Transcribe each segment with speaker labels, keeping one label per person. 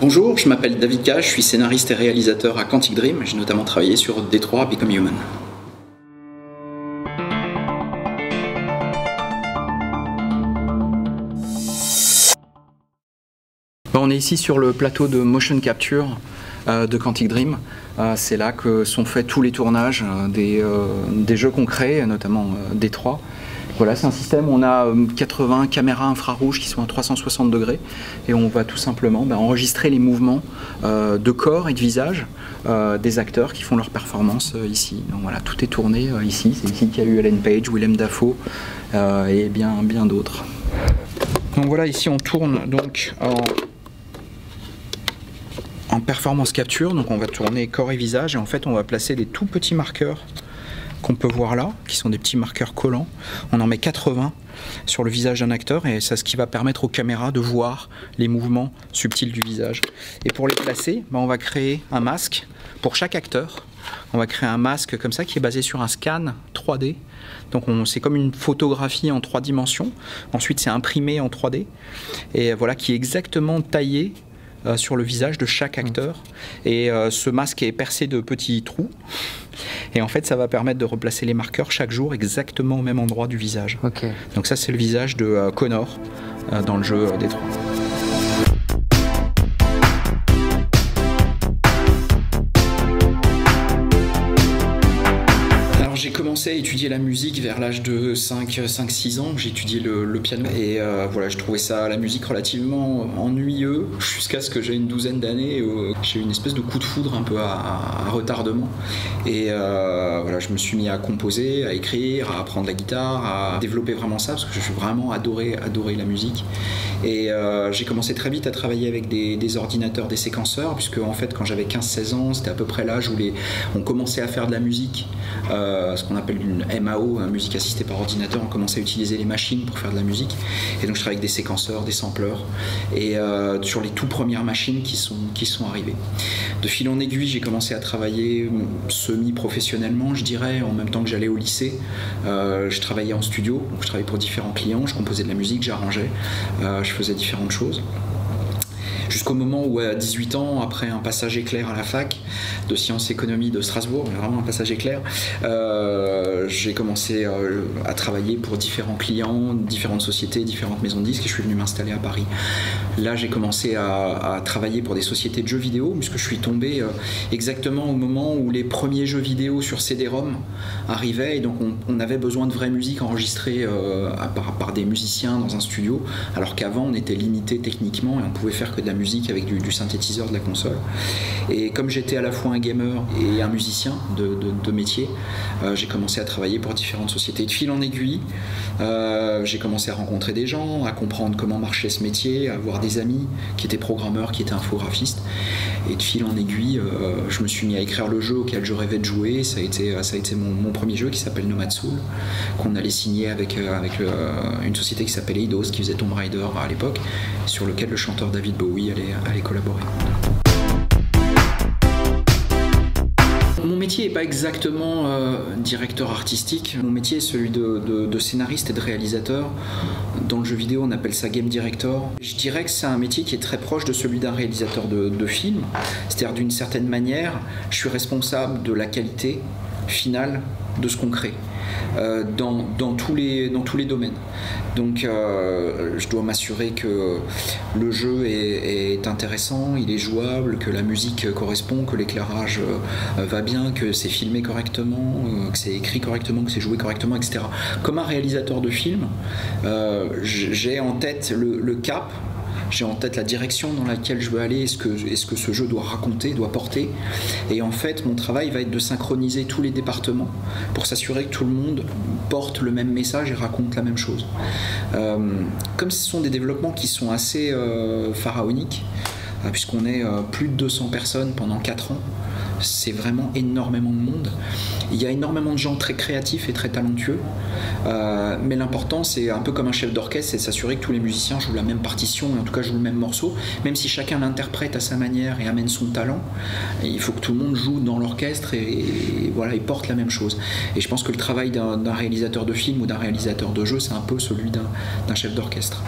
Speaker 1: Bonjour, je m'appelle David Cage, je suis scénariste et réalisateur à Quantic Dream. J'ai notamment travaillé sur Détroit, Become Human. On est ici sur le plateau de motion capture de Quantic Dream. C'est là que sont faits tous les tournages des jeux qu'on crée, notamment Détroit. Voilà, c'est un système où on a 80 caméras infrarouges qui sont à 360 degrés et on va tout simplement enregistrer les mouvements de corps et de visage des acteurs qui font leur performance ici. Donc voilà, tout est tourné ici. C'est ici qu'il y a eu Ellen Page, Willem Dafoe et bien d'autres. Donc voilà, ici on tourne donc en performance capture, donc on va tourner corps et visage et en fait on va placer des tout petits marqueurs qu'on peut voir là, qui sont des petits marqueurs collants. On en met 80 sur le visage d'un acteur et c'est ce qui va permettre aux caméras de voir les mouvements subtils du visage. Et pour les placer, on va créer un masque pour chaque acteur. On va créer un masque comme ça qui est basé sur un scan 3D. Donc c'est comme une photographie en 3 dimensions. Ensuite c'est imprimé en 3D et voilà, qui est exactement taillé sur le visage de chaque acteur. Et ce masque est percé de petits trous. Et en fait, ça va permettre de replacer les marqueurs chaque jour exactement au même endroit du visage. Okay. Donc ça, c'est le visage de Connor dans le jeu Détroit. J'ai commencé à étudier la musique vers l'âge de 5-6 ans. J'ai étudié le piano et voilà, je trouvais ça, la musique, relativement ennuyeux jusqu'à ce que j'ai une douzaine d'années où j'ai eu une espèce de coup de foudre un peu à retardement. Et voilà, je me suis mis à composer, à écrire, à apprendre la guitare, à développer vraiment ça parce que je suis vraiment adoré la musique. Et j'ai commencé très vite à travailler avec des ordinateurs, des séquenceurs, puisque en fait quand j'avais 15-16 ans, c'était à peu près l'âge où on commençait à faire de la musique. Ce qu'on appelle une MAO, musique assistée par ordinateur, on commençait à utiliser les machines pour faire de la musique. Et donc je travaille avec des séquenceurs, des sampleurs, et sur les tout premières machines qui sont arrivées. De fil en aiguille, j'ai commencé à travailler semi-professionnellement, je dirais, en même temps que j'allais au lycée. Je travaillais en studio, donc je travaillais pour différents clients, je composais de la musique, j'arrangeais, je faisais différentes choses. Jusqu'au moment où, à 18 ans, après un passage éclair à la fac de sciences économie de Strasbourg, vraiment un passage éclair, j'ai commencé à travailler pour différents clients, différentes sociétés, différentes maisons de disques et je suis venu m'installer à Paris. Là, j'ai commencé à travailler pour des sociétés de jeux vidéo, puisque je suis tombé exactement au moment où les premiers jeux vidéo sur CD-ROM arrivaient et donc on avait besoin de vraie musique enregistrée par des musiciens dans un studio, alors qu'avant on était limité techniquement et on pouvait faire que de la musique avec du synthétiseur de la console. Et comme j'étais à la fois un gamer et un musicien de métier, j'ai commencé à travailler pour différentes sociétés. De fil en aiguille, j'ai commencé à rencontrer des gens, à comprendre comment marchait ce métier, à avoir des amis qui étaient programmeurs, qui étaient infographistes. Et de fil en aiguille, je me suis mis à écrire le jeu auquel je rêvais de jouer. Ça a été mon premier jeu qui s'appelle Nomad Soul, qu'on allait signer avec une société qui s'appelait Eidos, qui faisait Tomb Raider à l'époque, sur lequel le chanteur David Bowie allait collaborer. Mon métier n'est pas exactement directeur artistique. Mon métier est celui de scénariste et de réalisateur. Dans le jeu vidéo, on appelle ça game director. Je dirais que c'est un métier qui est très proche de celui d'un réalisateur de film. C'est-à-dire, d'une certaine manière, je suis responsable de la qualité finale de ce qu'on crée. Dans tous les domaines. Donc je dois m'assurer que le jeu est intéressant, il est jouable, que la musique correspond, que l'éclairage va bien, que c'est filmé correctement, que c'est écrit correctement, que c'est joué correctement, etc. Comme un réalisateur de film, j'ai en tête le cap. J'ai en tête la direction dans laquelle je veux aller, est-ce que ce jeu doit raconter, doit porter. Et en fait, mon travail va être de synchroniser tous les départements pour s'assurer que tout le monde porte le même message et raconte la même chose. Comme ce sont des développements qui sont assez pharaoniques, puisqu'on est plus de 200 personnes pendant 4 ans, c'est vraiment énormément de monde. Il y a énormément de gens très créatifs et très talentueux, mais l'important, c'est un peu comme un chef d'orchestre, c'est de s'assurer que tous les musiciens jouent la même partition, et en tout cas jouent le même morceau, même si chacun l'interprète à sa manière et amène son talent. Il faut que tout le monde joue dans l'orchestre et voilà, il porte la même chose. Et je pense que le travail d'un réalisateur de film ou d'un réalisateur de jeu, c'est un peu celui d'un chef d'orchestre.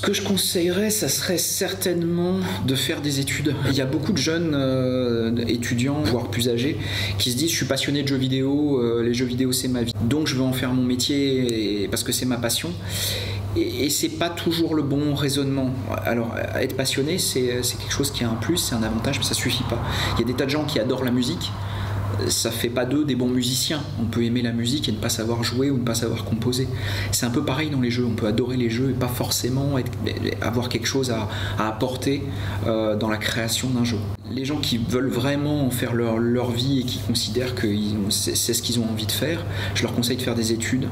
Speaker 1: que je conseillerais, ça serait certainement de faire des études. Il y a beaucoup de jeunes étudiants, voire plus âgés, qui se disent je suis passionné de jeux vidéo, les jeux vidéo c'est ma vie, donc je veux en faire mon métier parce que c'est ma passion. Et c'est pas toujours le bon raisonnement. Alors, être passionné, c'est quelque chose qui a un plus, c'est un avantage, mais ça suffit pas. Il y a des tas de gens qui adorent la musique. Ça fait pas d'eux des bons musiciens. On peut aimer la musique et ne pas savoir jouer ou ne pas savoir composer. C'est un peu pareil dans les jeux. On peut adorer les jeux et pas forcément avoir quelque chose à apporter dans la création d'un jeu. Les gens qui veulent vraiment faire leur vie et qui considèrent que c'est ce qu'ils ont envie de faire, je leur conseille de faire des études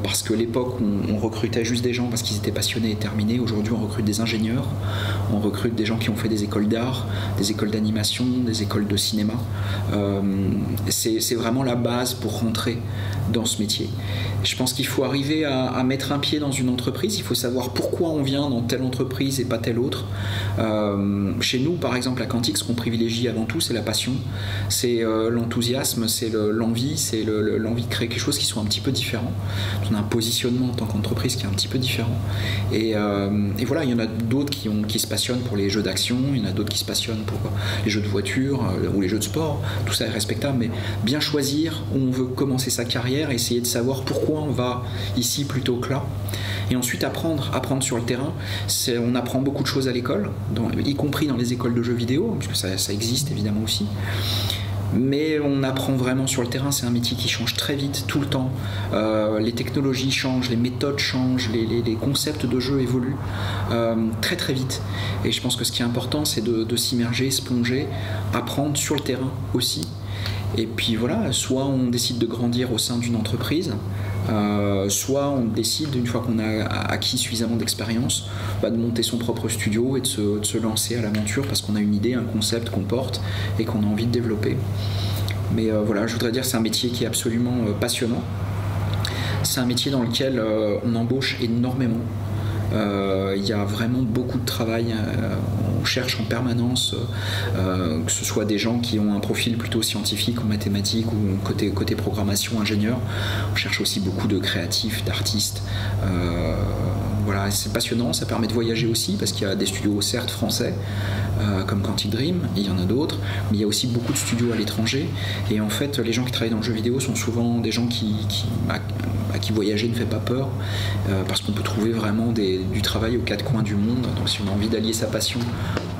Speaker 1: parce que l'époque où on recrutait juste des gens parce qu'ils étaient passionnés et terminés. Aujourd'hui, on recrute des ingénieurs, on recrute des gens qui ont fait des écoles d'art, des écoles d'animation, des écoles de cinéma. C'est vraiment la base pour rentrer dans ce métier. Je pense qu'il faut arriver à mettre un pied dans une entreprise, il faut savoir pourquoi on vient dans telle entreprise et pas telle autre. Chez nous, par exemple, à Quantique, ce qu'on privilégie avant tout, c'est la passion, c'est l'enthousiasme, c'est l'envie, c'est l'envie de créer quelque chose qui soit un petit peu différent. On a un positionnement en tant qu'entreprise qui est un petit peu différent. Et voilà, il y en a d'autres qui se passionnent pour les jeux d'action, il y en a d'autres qui se passionnent pour les jeux de voiture ou les jeux de sport. Tout ça est respectable, mais bien choisir où on veut commencer sa carrière, essayer de savoir pourquoi on va ici plutôt que là. Et ensuite apprendre sur le terrain. On apprend beaucoup de choses à l'école, y compris dans les écoles de jeux vidéo, puisque ça existe évidemment aussi. Mais on apprend vraiment sur le terrain, c'est un métier qui change très vite, tout le temps. Les technologies changent, les méthodes changent, les concepts de jeu évoluent très très vite. Et je pense que ce qui est important, c'est de s'immerger, se plonger, apprendre sur le terrain aussi. Et puis voilà, soit on décide de grandir au sein d'une entreprise, soit on décide, une fois qu'on a acquis suffisamment d'expérience, de monter son propre studio et de se lancer à l'aventure parce qu'on a une idée, un concept qu'on porte et qu'on a envie de développer. Mais voilà, je voudrais dire que c'est un métier qui est absolument passionnant. C'est un métier dans lequel on embauche énormément. Il y a vraiment beaucoup de travail. On cherche en permanence, que ce soit des gens qui ont un profil plutôt scientifique ou mathématique ou côté programmation, ingénieur. On cherche aussi beaucoup de créatifs, d'artistes. Voilà, c'est passionnant, ça permet de voyager aussi parce qu'il y a des studios certes français comme Quantic Dream, il y en a d'autres, mais il y a aussi beaucoup de studios à l'étranger et en fait les gens qui travaillent dans le jeu vidéo sont souvent des gens à qui voyager ne fait pas peur parce qu'on peut trouver vraiment du travail aux quatre coins du monde. Donc si on a envie d'allier sa passion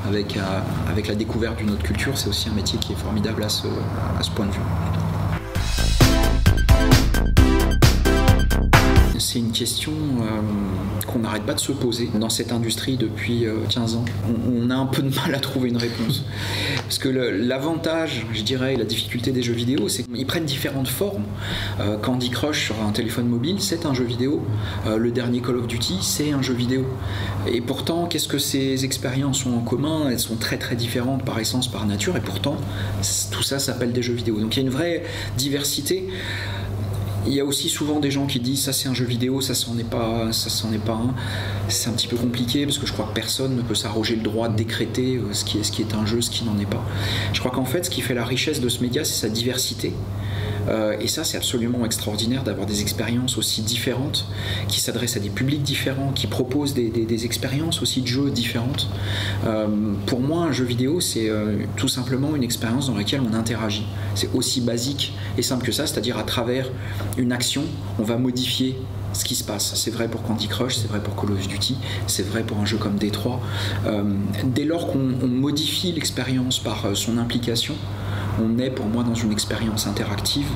Speaker 1: avec la découverte d'une autre culture, c'est aussi un métier qui est formidable à ce point de vue. C'est une question qu'on n'arrête pas de se poser dans cette industrie depuis 15 ans. On a un peu de mal à trouver une réponse. Parce que l'avantage, je dirais, la difficulté des jeux vidéo, c'est qu'ils prennent différentes formes. Candy Crush sur un téléphone mobile, c'est un jeu vidéo. Le dernier Call of Duty, c'est un jeu vidéo. Et pourtant, qu'est-ce que ces expériences ont en commun? Elles sont très très différentes par essence, par nature, et pourtant, tout ça s'appelle des jeux vidéo. Donc il y a une vraie diversité. Il y a aussi souvent des gens qui disent ça c'est un jeu vidéo, ça c'en est pas un. C'est un petit peu compliqué parce que je crois que personne ne peut s'arroger le droit de décréter ce qui est un jeu, ce qui n'en est pas. Je crois qu'en fait ce qui fait la richesse de ce média, c'est sa diversité. Et ça c'est absolument extraordinaire d'avoir des expériences aussi différentes qui s'adressent à des publics différents, qui proposent des expériences aussi de jeux différentes. Pour moi un jeu vidéo c'est tout simplement une expérience dans laquelle on interagit. C'est aussi basique et simple que ça, c'est-à-dire à travers une action on va modifier ce qui se passe. C'est vrai pour Candy Crush, c'est vrai pour Call of Duty, c'est vrai pour un jeu comme Détroit. Dès lors qu'on modifie l'expérience par son implication, on est pour moi dans une expérience interactive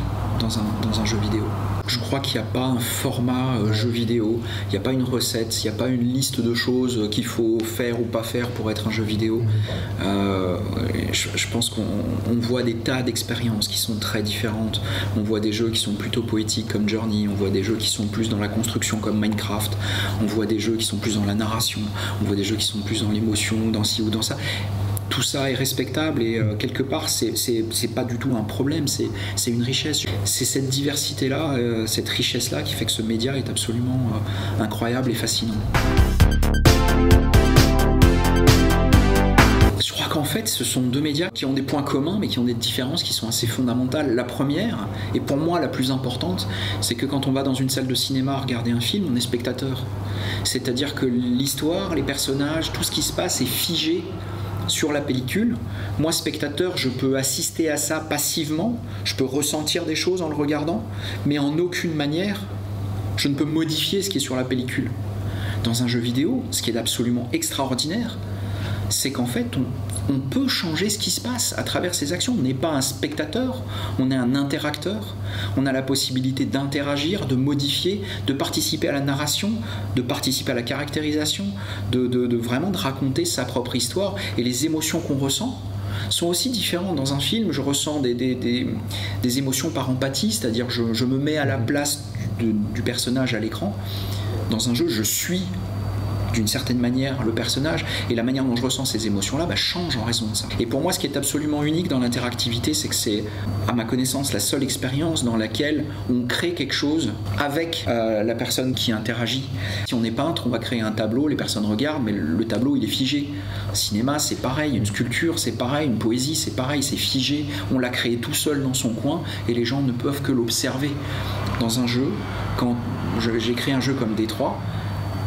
Speaker 1: dans un jeu vidéo. Je crois qu'il n'y a pas un format jeu vidéo, il n'y a pas une recette, il n'y a pas une liste de choses qu'il faut faire ou pas faire pour être un jeu vidéo. Je pense qu'on voit des tas d'expériences qui sont très différentes. On voit des jeux qui sont plutôt poétiques comme Journey, on voit des jeux qui sont plus dans la construction comme Minecraft, on voit des jeux qui sont plus dans la narration, on voit des jeux qui sont plus dans l'émotion, dans ci ou dans ça. Tout ça est respectable et quelque part c'est pas du tout un problème, c'est une richesse. C'est cette diversité-là, cette richesse-là qui fait que ce média est absolument incroyable et fascinant. Je crois qu'en fait, ce sont deux médias qui ont des points communs, mais qui ont des différences qui sont assez fondamentales. La première, et pour moi la plus importante, c'est que quand on va dans une salle de cinéma regarder un film, on est spectateur. C'est-à-dire que l'histoire, les personnages, tout ce qui se passe est figé sur la pellicule. Moi, spectateur, je peux assister à ça passivement, je peux ressentir des choses en le regardant, mais en aucune manière, je ne peux modifier ce qui est sur la pellicule. Dans un jeu vidéo, ce qui est absolument extraordinaire, c'est qu'en fait, on peut changer ce qui se passe à travers ses actions. On n'est pas un spectateur, on est un interacteur. On a la possibilité d'interagir, de modifier, de participer à la narration, de participer à la caractérisation, vraiment de raconter sa propre histoire. Et les émotions qu'on ressent sont aussi différentes. Dans un film, je ressens des émotions par empathie, c'est-à-dire je me mets à la place du personnage à l'écran. Dans un jeu, je suis d'une certaine manière le personnage, et la manière dont je ressens ces émotions-là change en raison de ça. Et pour moi, ce qui est absolument unique dans l'interactivité, c'est que c'est, à ma connaissance, la seule expérience dans laquelle on crée quelque chose avec la personne qui interagit. Si on est peintre, on va créer un tableau, les personnes regardent, mais le tableau, il est figé. Cinéma, c'est pareil, une sculpture, c'est pareil, une poésie, c'est pareil, c'est figé. On l'a créé tout seul dans son coin, et les gens ne peuvent que l'observer. Dans un jeu, quand j'écris un jeu comme Détroit,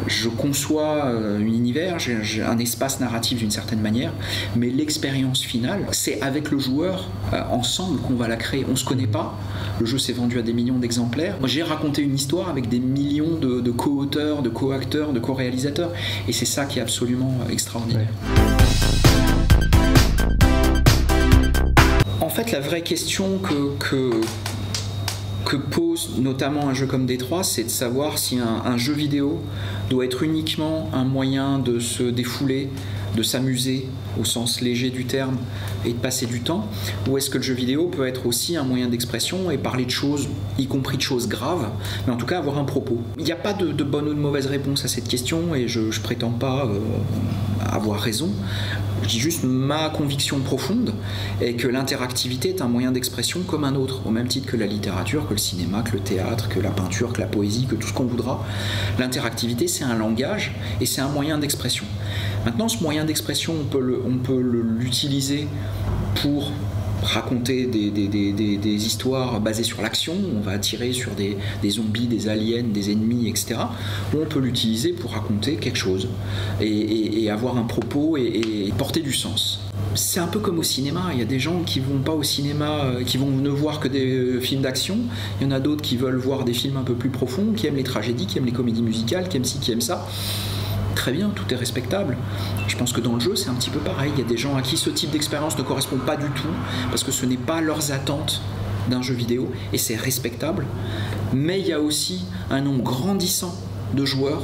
Speaker 1: je conçois un univers, j'ai un espace narratif d'une certaine manière, mais l'expérience finale, c'est avec le joueur, ensemble, qu'on va la créer. On ne se connaît pas, le jeu s'est vendu à des millions d'exemplaires. Moi, j'ai raconté une histoire avec des millions de co-auteurs, de co-acteurs, de co-réalisateurs, et c'est ça qui est absolument extraordinaire. En fait, la vraie question que pose notamment un jeu comme Détroit, c'est de savoir si un jeu vidéo doit être uniquement un moyen de se défouler, de s'amuser au sens léger du terme et de passer du temps, ou est-ce que le jeu vidéo peut être aussi un moyen d'expression et parler de choses, y compris de choses graves, mais en tout cas avoir un propos. Il n'y a pas de bonne ou de mauvaise réponse à cette question, et je ne prétends pas avoir raison. Je dis juste ma conviction profonde est que l'interactivité est un moyen d'expression comme un autre, au même titre que la littérature, que le cinéma, que le théâtre, que la peinture, que la poésie, que tout ce qu'on voudra. L'interactivité, c'est un langage et c'est un moyen d'expression. Maintenant, ce moyen d'expression, on peut l'utiliser pour raconter des histoires basées sur l'action, on va tirer sur des zombies, des aliens, des ennemis, etc. Ou on peut l'utiliser pour raconter quelque chose et avoir un propos et porter du sens. C'est un peu comme au cinéma, il y a des gens qui vont pas au cinéma, qui vont ne voir que des films d'action, il y en a d'autres qui veulent voir des films un peu plus profonds, qui aiment les tragédies, qui aiment les comédies musicales, qui aiment ci, qui aiment ça. Très bien, tout est respectable. Je pense que dans le jeu, c'est un petit peu pareil. Il y a des gens à qui ce type d'expérience ne correspond pas du tout, parce que ce n'est pas leurs attentes d'un jeu vidéo, et c'est respectable. Mais il y a aussi un nombre grandissant de joueurs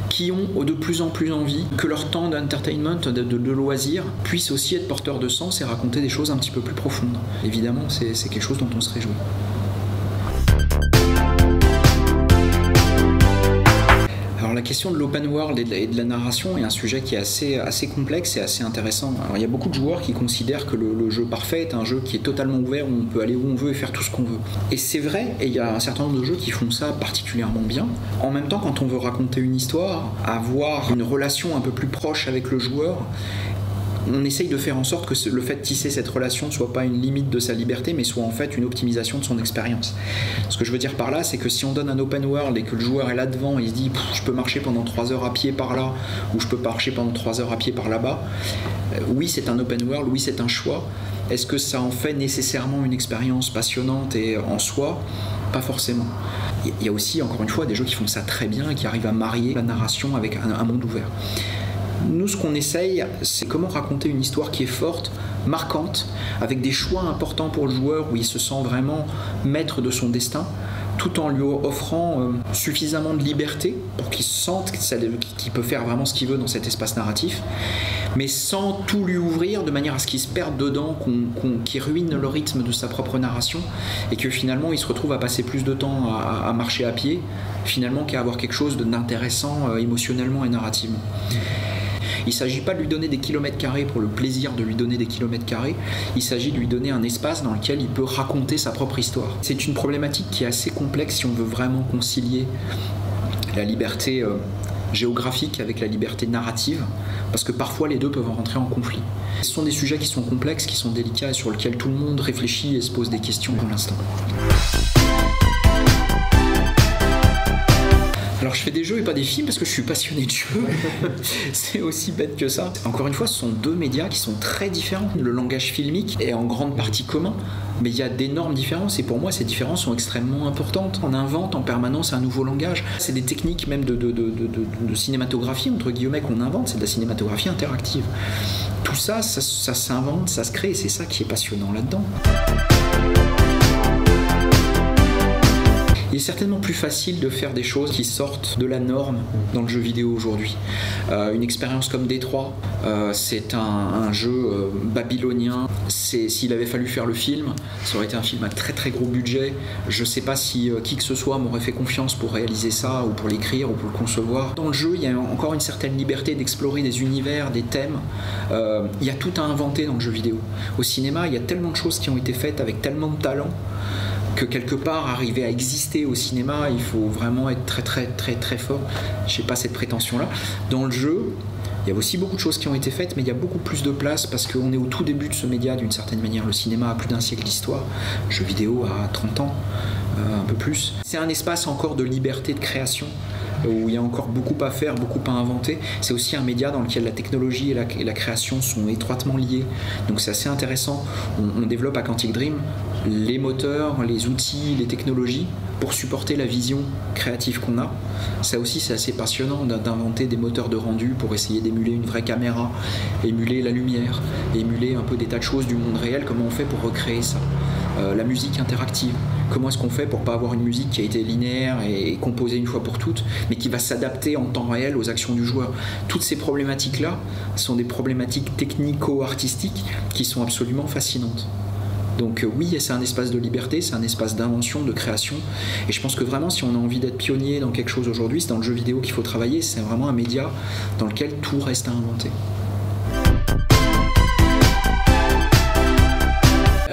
Speaker 1: qui ont de plus en plus envie que leur temps d'entertainment, de loisir, puisse aussi être porteur de sens et raconter des choses un petit peu plus profondes. Évidemment, c'est quelque chose dont on se réjouit. Alors la question de l'open world et de la narration est un sujet qui est assez complexe et assez intéressant. Alors, il y a beaucoup de joueurs qui considèrent que le jeu parfait est un jeu qui est totalement ouvert, où on peut aller où on veut et faire tout ce qu'on veut. Et c'est vrai, et il y a un certain nombre de jeux qui font ça particulièrement bien. En même temps, quand on veut raconter une histoire, avoir une relation un peu plus proche avec le joueur, on essaye de faire en sorte que le fait de tisser cette relation ne soit pas une limite de sa liberté, mais soit en fait une optimisation de son expérience. Ce que je veux dire par là, c'est que si on donne un open world et que le joueur est là devant, il se dit je peux marcher pendant 3 heures à pied par là, ou je peux marcher pendant 3 heures à pied par là-bas, oui c'est un open world, oui c'est un choix. Est-ce que ça en fait nécessairement une expérience passionnante et en soi? Pas forcément. Il y a aussi, encore une fois, des jeux qui font ça très bien et qui arrivent à marier la narration avec un monde ouvert. Nous, ce qu'on essaye, c'est comment raconter une histoire qui est forte, marquante, avec des choix importants pour le joueur, où il se sent vraiment maître de son destin, tout en lui offrant suffisamment de liberté pour qu'il sente qu'il peut faire vraiment ce qu'il veut dans cet espace narratif, mais sans tout lui ouvrir, de manière à ce qu'il se perde dedans, qu'il ruine le rythme de sa propre narration, et que finalement il se retrouve à passer plus de temps à marcher à pied, finalement, qu'à avoir quelque chose d'intéressant émotionnellement et narrativement. Il ne s'agit pas de lui donner des kilomètres carrés pour le plaisir de lui donner des kilomètres carrés, il s'agit de lui donner un espace dans lequel il peut raconter sa propre histoire. C'est une problématique qui est assez complexe si on veut vraiment concilier la liberté géographique avec la liberté narrative, parce que parfois les deux peuvent rentrer en conflit. Ce sont des sujets qui sont complexes, qui sont délicats et sur lesquels tout le monde réfléchit et se pose des questions pour l'instant. Alors je fais des jeux et pas des films parce que je suis passionné de jeux. C'est aussi bête que ça. Encore une fois, ce sont deux médias qui sont très différents. Le langage filmique est en grande partie commun, mais il y a d'énormes différences et pour moi ces différences sont extrêmement importantes. On invente en permanence un nouveau langage. C'est des techniques même de cinématographie, entre guillemets, qu'on invente. C'est de la cinématographie interactive. Tout ça, ça s'invente, ça se crée et c'est ça qui est passionnant là-dedans. Il est certainement plus facile de faire des choses qui sortent de la norme dans le jeu vidéo aujourd'hui. Une expérience comme Détroit, c'est un jeu babylonien. S'il avait fallu faire le film, ça aurait été un film à très très gros budget. Je ne sais pas si qui que ce soit m'aurait fait confiance pour réaliser ça, ou pour l'écrire, ou pour le concevoir. Dans le jeu, il y a encore une certaine liberté d'explorer des univers, des thèmes. Il y a tout à inventer dans le jeu vidéo. Au cinéma, il y a tellement de choses qui ont été faites avec tellement de talent que quelque part arriver à exister au cinéma, il faut vraiment être très très très très fort. Je n'ai pas cette prétention-là. Dans le jeu, il y a aussi beaucoup de choses qui ont été faites, mais il y a beaucoup plus de place parce qu'on est au tout début de ce média d'une certaine manière. Le cinéma a plus d'un siècle d'histoire, le jeu vidéo a 30 ans, un peu plus. C'est un espace encore de liberté de création, où il y a encore beaucoup à faire, beaucoup à inventer. C'est aussi un média dans lequel la technologie et la création sont étroitement liées. Donc c'est assez intéressant. On développe à Quantic Dream les moteurs, les outils, les technologies pour supporter la vision créative qu'on a. Ça aussi, c'est assez passionnant d'inventer des moteurs de rendu pour essayer d'émuler une vraie caméra, émuler la lumière, émuler un peu des tas de choses du monde réel. Comment on fait pour recréer ça ? La musique interactive. Comment est-ce qu'on fait pour pas avoir une musique qui a été linéaire et composée une fois pour toutes, mais qui va s'adapter en temps réel aux actions du joueur. Toutes ces problématiques-là sont des problématiques technico-artistiques qui sont absolument fascinantes. Donc oui, c'est un espace de liberté, c'est un espace d'invention, de création. Et je pense que vraiment, si on a envie d'être pionnier dans quelque chose aujourd'hui, c'est dans le jeu vidéo qu'il faut travailler. C'est vraiment un média dans lequel tout reste à inventer.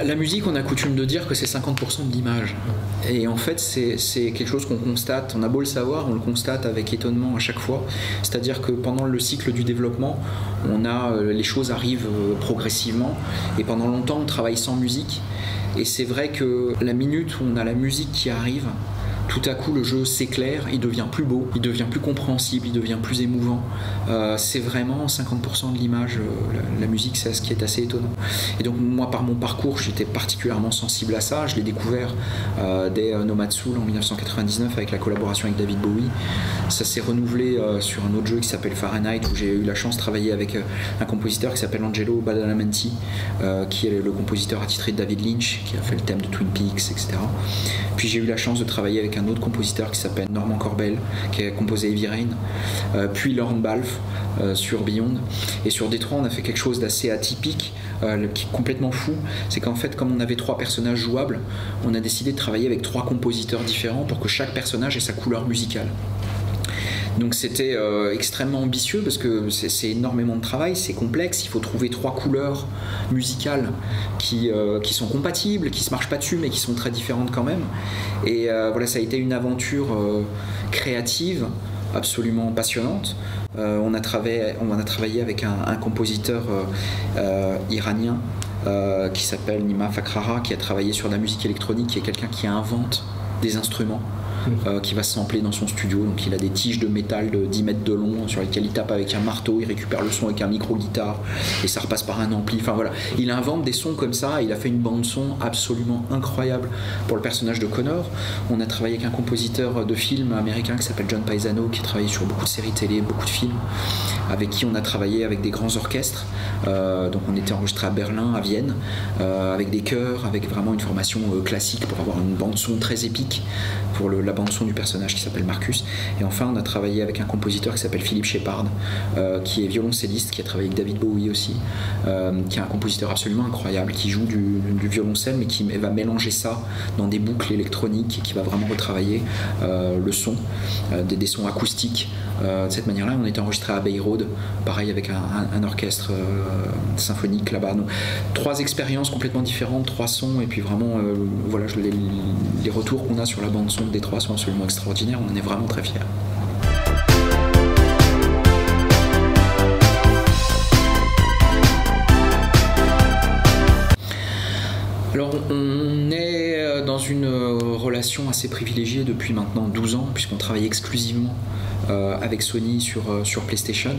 Speaker 1: La musique, on a coutume de dire que c'est 50% de l'image. Et en fait, c'est quelque chose qu'on constate. On a beau le savoir, on le constate avec étonnement à chaque fois. C'est-à-dire que pendant le cycle du développement, les choses arrivent progressivement. Et pendant longtemps, on travaille sans musique. Et c'est vrai que la minute où on a la musique qui arrive, tout à coup le jeu s'éclaire, il devient plus beau, il devient plus compréhensible, il devient plus émouvant. C'est vraiment 50% de l'image, la musique, c'est ce qui est assez étonnant. Et donc moi, par mon parcours, j'étais particulièrement sensible à ça. Je l'ai découvert dès Nomad Soul en 1999 avec la collaboration avec David Bowie. Ça s'est renouvelé sur un autre jeu qui s'appelle Fahrenheit, où j'ai eu la chance de travailler avec un compositeur qui s'appelle Angelo Badalamenti, qui est le compositeur attitré de David Lynch, qui a fait le thème de Twin Peaks, etc. Puis j'ai eu la chance de travailler avec un autre compositeur qui s'appelle Norman Corbell, qui a composé Heavy Rain, puis Lorne Balfe sur Beyond. Et sur Détroit, on a fait quelque chose d'assez atypique, qui est complètement fou. C'est qu'en fait, comme on avait 3 personnages jouables, on a décidé de travailler avec 3 compositeurs différents pour que chaque personnage ait sa couleur musicale. Donc c'était extrêmement ambitieux parce que c'est énormément de travail, c'est complexe, il faut trouver 3 couleurs musicales qui sont compatibles, qui ne se marchent pas dessus mais qui sont très différentes quand même. Et voilà, ça a été une aventure créative absolument passionnante. On a travaillé avec un compositeur iranien qui s'appelle Nima Fakrara, qui a travaillé sur la musique électronique, qui est quelqu'un qui invente des instruments. Qui va se sampler dans son studio. Donc il a des tiges de métal de 10 mètres de long sur lesquelles il tape avec un marteau, il récupère le son avec un micro-guitare et ça repasse par un ampli. Enfin voilà, il invente des sons comme ça. Il a fait une bande-son absolument incroyable pour le personnage de Connor. On a travaillé avec un compositeur de films américain qui s'appelle John Paisano, qui a travaillé sur beaucoup de séries télé, beaucoup de films, avec qui on a travaillé avec des grands orchestres. Donc on était enregistré à Berlin, à Vienne, avec des chœurs, avec vraiment une formation classique pour avoir une bande-son très épique pour la bande-son du personnage qui s'appelle Marcus. Et enfin, on a travaillé avec un compositeur qui s'appelle Philippe Shepard, qui est violoncelliste, qui a travaillé avec David Bowie aussi, qui est un compositeur absolument incroyable, qui joue du violoncelle, mais qui va mélanger ça dans des boucles électroniques et qui va vraiment retravailler le son, des sons acoustiques. De cette manière-là, on était enregistré à Abbey Road, pareil avec un orchestre symphonique là-bas. Donc, 3 expériences complètement différentes, 3 sons, et puis vraiment, voilà, les retours qu'on a sur la bande-son de Détroit sont absolument extraordinaires. On en est vraiment très fiers. On est dans une relation assez privilégiée depuis maintenant 12 ans, puisqu'on travaille exclusivement avec Sony sur PlayStation.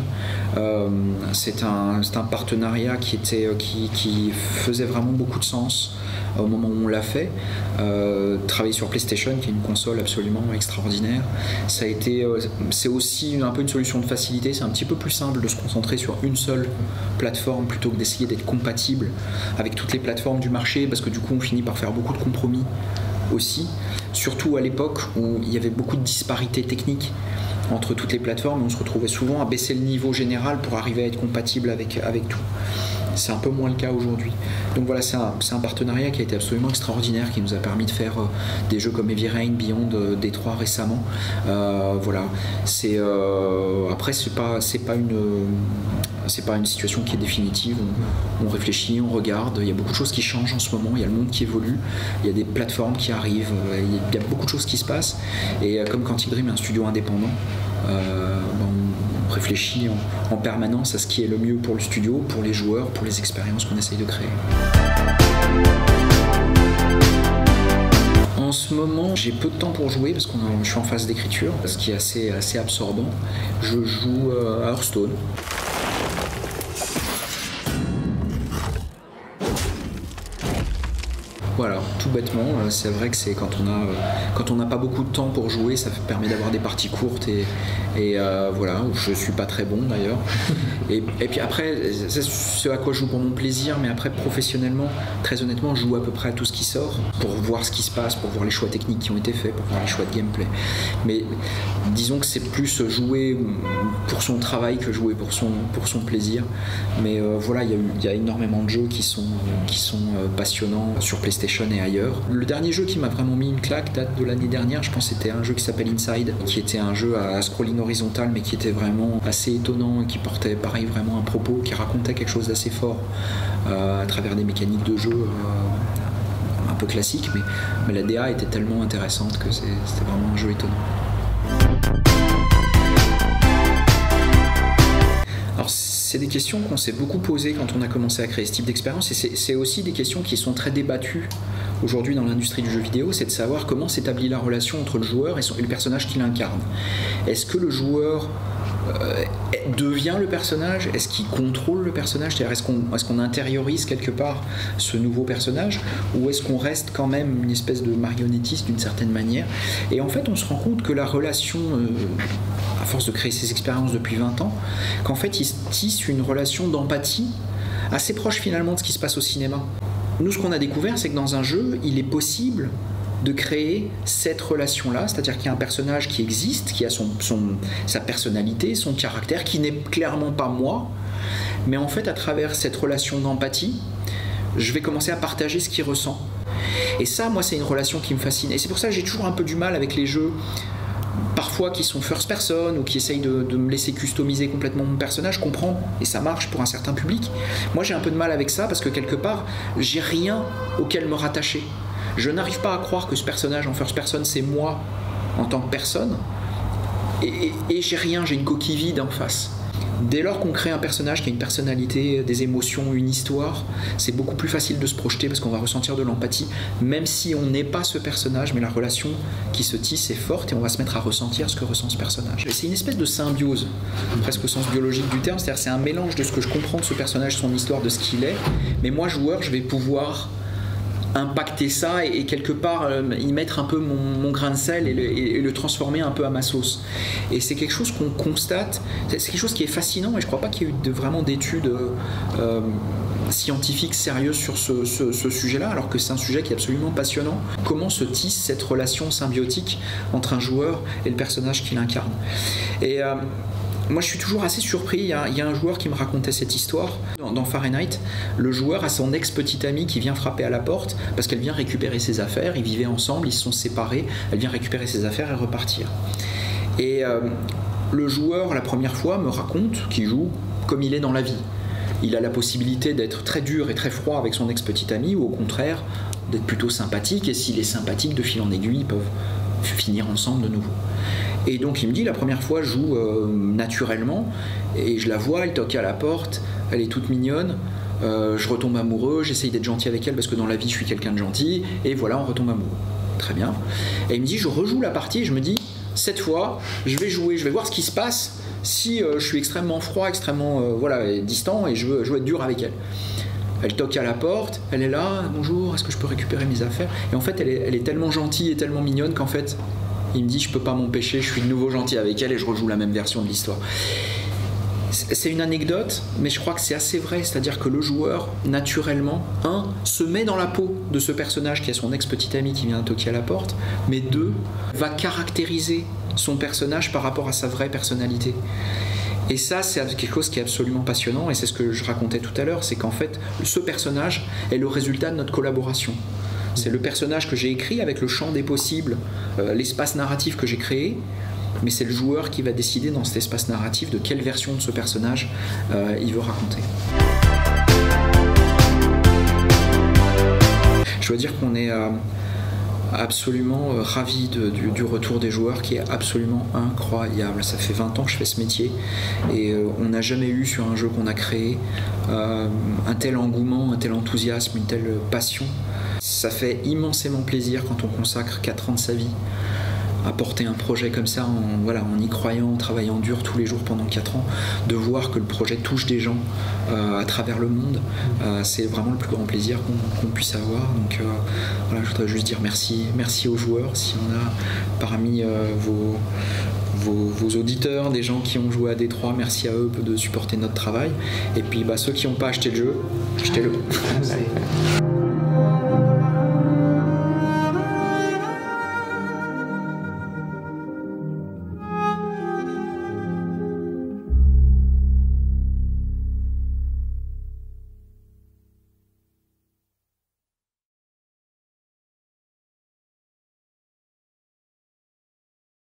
Speaker 1: C'est un partenariat qui faisait vraiment beaucoup de sens au moment où on l'a fait. Travailler sur PlayStation, qui est une console absolument extraordinaire, c'est aussi un peu une solution de facilité. C'est un petit peu plus simple de se concentrer sur une seule plateforme plutôt que d'essayer d'être compatible avec toutes les plateformes du marché, parce que du coup on finit par faire beaucoup de compromis aussi, surtout à l'époque où il y avait beaucoup de disparités techniques entre toutes les plateformes. On se retrouvait souvent à baisser le niveau général pour arriver à être compatible avec tout. C'est un peu moins le cas aujourd'hui. Donc voilà, c'est un partenariat qui a été absolument extraordinaire, qui nous a permis de faire des jeux comme Heavy Rain, Beyond, Détroit récemment. Voilà. Après, c'est pas une situation qui est définitive. On réfléchit, on regarde. Il y a beaucoup de choses qui changent en ce moment. Il y a le monde qui évolue. Il y a des plateformes qui arrivent. Il y a beaucoup de choses qui se passent. Et comme Quantic Dream est un studio indépendant, on réfléchit en permanence à ce qui est le mieux pour le studio, pour les joueurs, pour les expériences qu'on essaye de créer. En ce moment, j'ai peu de temps pour jouer parce que je suis en phase d'écriture, ce qui est assez absorbant. Je joue à Hearthstone. Voilà, tout bêtement, c'est vrai que c'est quand on n'a pas beaucoup de temps pour jouer, ça permet d'avoir des parties courtes et voilà, je suis pas très bon d'ailleurs. Et puis après, c'est ce à quoi je joue pour mon plaisir, mais après professionnellement, très honnêtement, je joue à peu près à tout ce qui sort pour voir ce qui se passe, pour voir les choix techniques qui ont été faits, pour voir les choix de gameplay. Mais disons que c'est plus jouer pour son travail que jouer pour son plaisir. Mais voilà, il y a énormément de jeux qui sont passionnants sur PlayStation et ailleurs. Le dernier jeu qui m'a vraiment mis une claque date de l'année dernière, je pense que c'était un jeu qui s'appelle Inside, qui était un jeu à scrolling horizontal mais qui était vraiment assez étonnant et qui portait pareil vraiment un propos, qui racontait quelque chose d'assez fort à travers des mécaniques de jeu un peu classiques, mais la DA était tellement intéressante que c'était vraiment un jeu étonnant. Alors c'est des questions qu'on s'est beaucoup posées quand on a commencé à créer ce type d'expérience, et c'est aussi des questions qui sont très débattues aujourd'hui dans l'industrie du jeu vidéo, c'est de savoir comment s'établit la relation entre le joueur et le personnage qu'il incarne. Est-ce que le joueur devient le personnage? Est-ce qu'il contrôle le personnage? C'est-à-dire est-ce qu'on intériorise quelque part ce nouveau personnage, ou est-ce qu'on reste quand même une espèce de marionnettiste d'une certaine manière? Et en fait on se rend compte que la relation, à force de créer ces expériences depuis 20 ans, qu'en fait il se tisse une relation d'empathie assez proche finalement de ce qui se passe au cinéma. Nous, ce qu'on a découvert, c'est que dans un jeu, il est possible de créer cette relation-là, c'est-à-dire qu'il y a un personnage qui existe, qui a sa personnalité, son caractère, qui n'est clairement pas moi, mais en fait, à travers cette relation d'empathie, je vais commencer à partager ce qu'il ressent. Et ça, moi, c'est une relation qui me fascine. Et c'est pour ça que j'ai toujours un peu du mal avec les jeux parfois qui sont first person ou qui essayent de me laisser customiser complètement mon personnage. Je comprends, et ça marche pour un certain public. Moi, j'ai un peu de mal avec ça parce que quelque part, j'ai rien auquel me rattacher. Je n'arrive pas à croire que ce personnage en first person, c'est moi en tant que personne, et j'ai rien, j'ai une coquille vide en face. Dès lors qu'on crée un personnage qui a une personnalité, des émotions, une histoire, c'est beaucoup plus facile de se projeter parce qu'on va ressentir de l'empathie, même si on n'est pas ce personnage, mais la relation qui se tisse est forte et on va se mettre à ressentir ce que ressent ce personnage. Et c'est une espèce de symbiose, presque au sens biologique du terme, c'est-à-dire c'est un mélange de ce que je comprends de ce personnage, son histoire, de ce qu'il est, mais moi, joueur, je vais pouvoir impacter ça et quelque part y mettre un peu mon grain de sel et le transformer un peu à ma sauce. Et c'est quelque chose qu'on constate, c'est quelque chose qui est fascinant, et je crois pas qu'il y ait eu vraiment d'études scientifiques sérieuses sur ce sujet-là, alors que c'est un sujet qui est absolument passionnant. Comment se tisse cette relation symbiotique entre un joueur et le personnage qu'il incarne. Et moi, je suis toujours assez surpris. Il y a un joueur qui me racontait cette histoire. Dans Fahrenheit, le joueur a son ex-petite amie qui vient frapper à la porte parce qu'elle vient récupérer ses affaires. Ils vivaient ensemble, ils se sont séparés. Elle vient récupérer ses affaires et repartir. Et le joueur, la première fois, me raconte qu'il joue comme il est dans la vie. Il a la possibilité d'être très dur et très froid avec son ex-petite amie, ou au contraire, d'être plutôt sympathique. Et s'il est sympathique, de fil en aiguille, ils peuvent finir ensemble de nouveau. Et donc il me dit, la première fois, je joue naturellement, et je la vois, elle toque à la porte, elle est toute mignonne, je retombe amoureux, j'essaye d'être gentil avec elle parce que dans la vie je suis quelqu'un de gentil, et voilà, on retombe amoureux. Très bien. Et il me dit, je rejoue la partie et je me dis, cette fois, je vais jouer, je vais voir ce qui se passe si je suis extrêmement froid, extrêmement distant et je veux être dur avec elle. Elle toque à la porte, elle est là, bonjour, est-ce que je peux récupérer mes affaires? Et en fait, elle est tellement gentille et tellement mignonne qu'en fait, il me dit, je peux pas m'empêcher, je suis de nouveau gentil avec elle et je rejoue la même version de l'histoire. C'est une anecdote, mais je crois que c'est assez vrai, c'est-à-dire que le joueur, naturellement, se met dans la peau de ce personnage qui est son ex-petite amie qui vient toquer à la porte, mais va caractériser son personnage par rapport à sa vraie personnalité. Et ça, c'est quelque chose qui est absolument passionnant, et c'est ce que je racontais tout à l'heure, c'est qu'en fait, ce personnage est le résultat de notre collaboration. C'est le personnage que j'ai écrit avec le champ des possibles, l'espace narratif que j'ai créé, mais c'est le joueur qui va décider dans cet espace narratif de quelle version de ce personnage il veut raconter. Je dois dire qu'on est absolument ravis du retour des joueurs qui est absolument incroyable. Ça fait 20 ans que je fais ce métier et on n'a jamais eu sur un jeu qu'on a créé un tel engouement, un tel enthousiasme, une telle passion. Ça fait immensément plaisir quand on consacre 4 ans de sa vie à porter un projet comme ça, en y croyant, en travaillant dur tous les jours pendant 4 ans, de voir que le projet touche des gens à travers le monde, c'est vraiment le plus grand plaisir qu'on puisse avoir. Donc je voudrais juste dire merci aux joueurs, si on a parmi vos auditeurs, des gens qui ont joué à Détroit, merci à eux de supporter notre travail. Et puis ceux qui n'ont pas acheté le jeu, achetez-le.